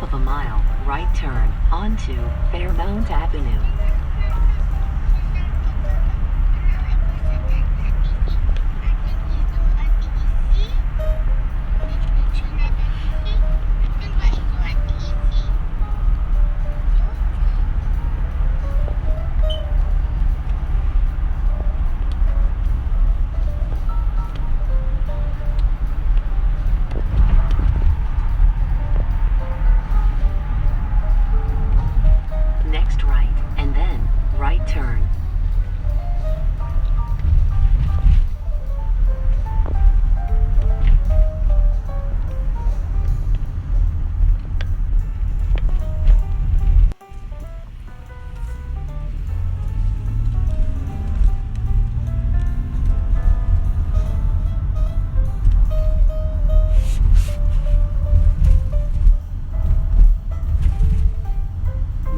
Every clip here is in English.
of a mile, right turn, onto Fairmount Avenue. Next right, and then right turn.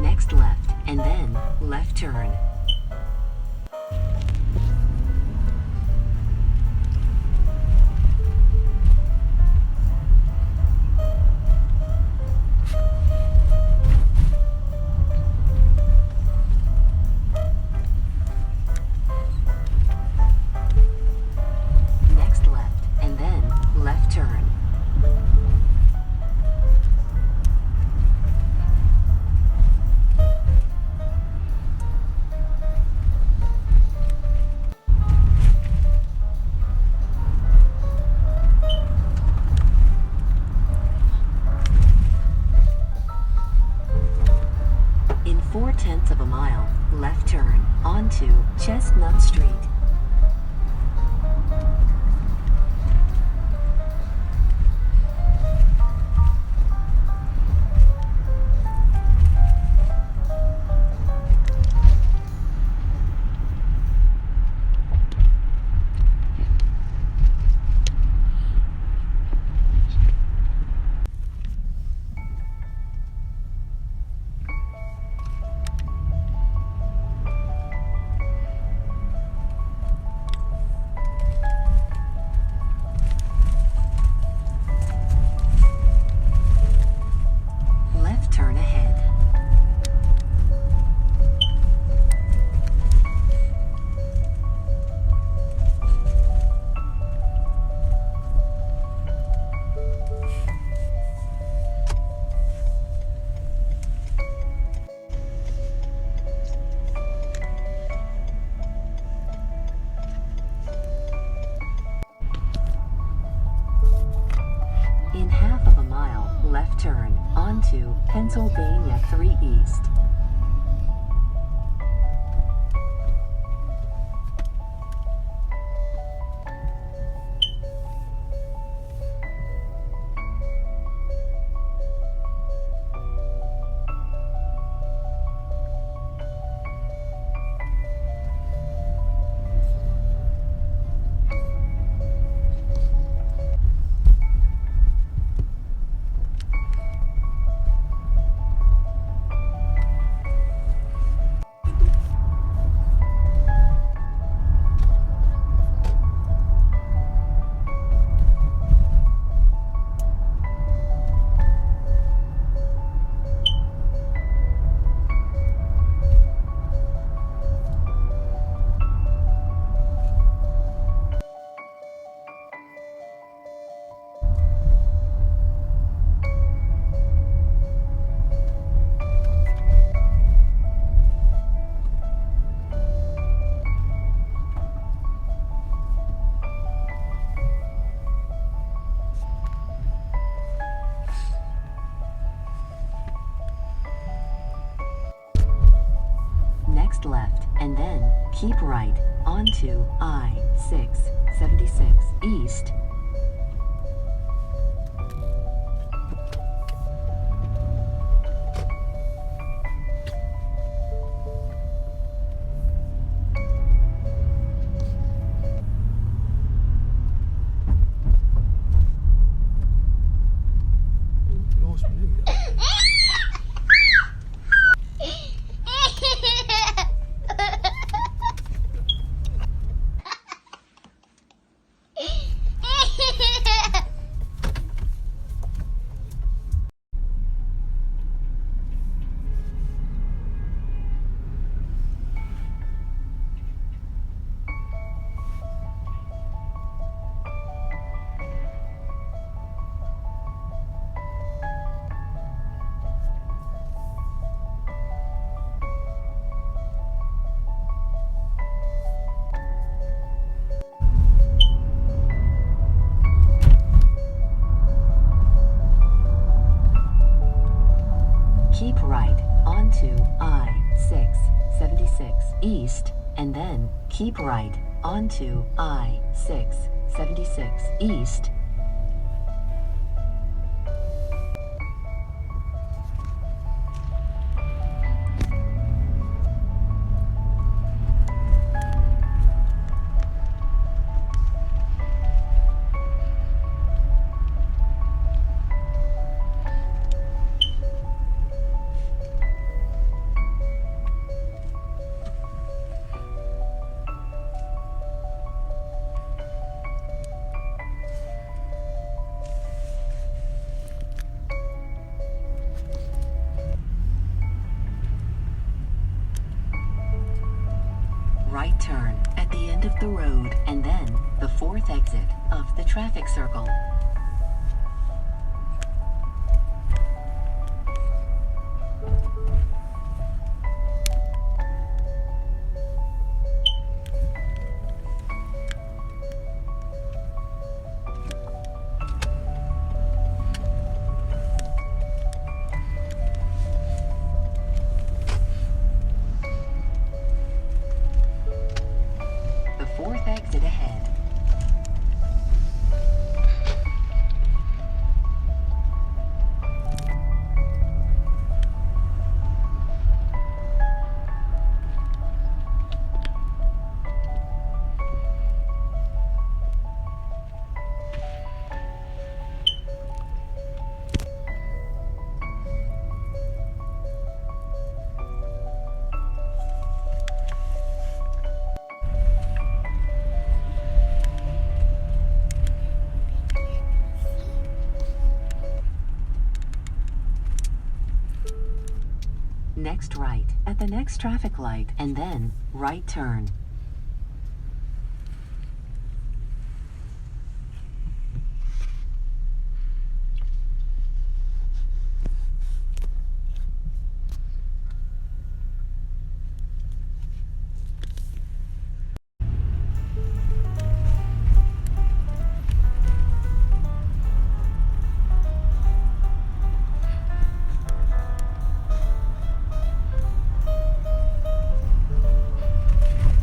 Next left, and then left turn. Next left, and then left turn. In 4/10 of a mile, left turn, onto Chestnut Street. Left turn ahead. In half of a mile, left turn, onto Pennsylvania 3 East. Next left, and then keep right, onto I-676 East. keep right onto I-676 East, and then keep right onto I-676 East. Right turn at the end of the road, and then the fourth exit of the traffic circle. The fourth exit ahead. Next right at the next traffic light, and then right turn.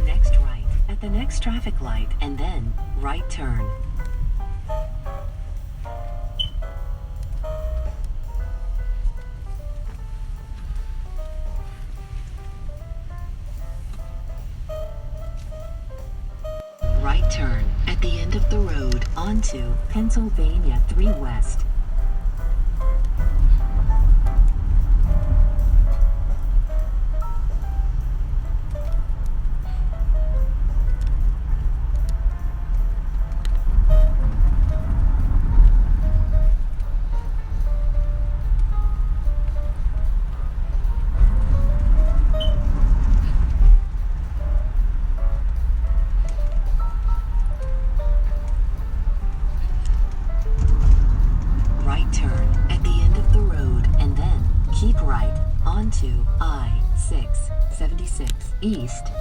Next right at the next traffic light, and then right turn. Right turn at the end of the road onto Pennsylvania 3 West. Right turn at the end of the road, and then keep right onto I-676 East.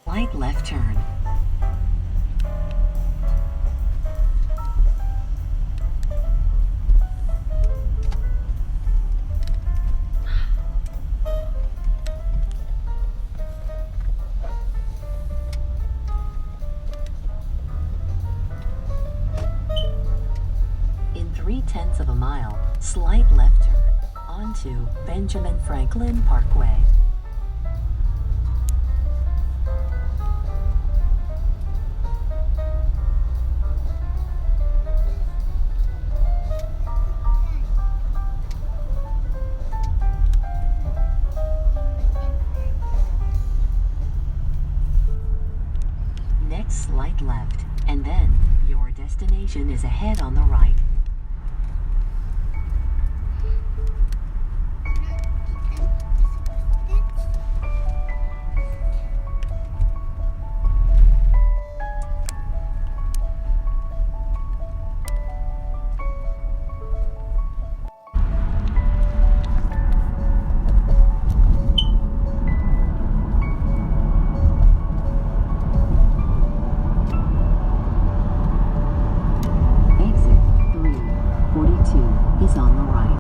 Right left turn. In 3/10 of a mile, slight left turn onto Benjamin Franklin Parkway. slight left, and then your destination is ahead on the right.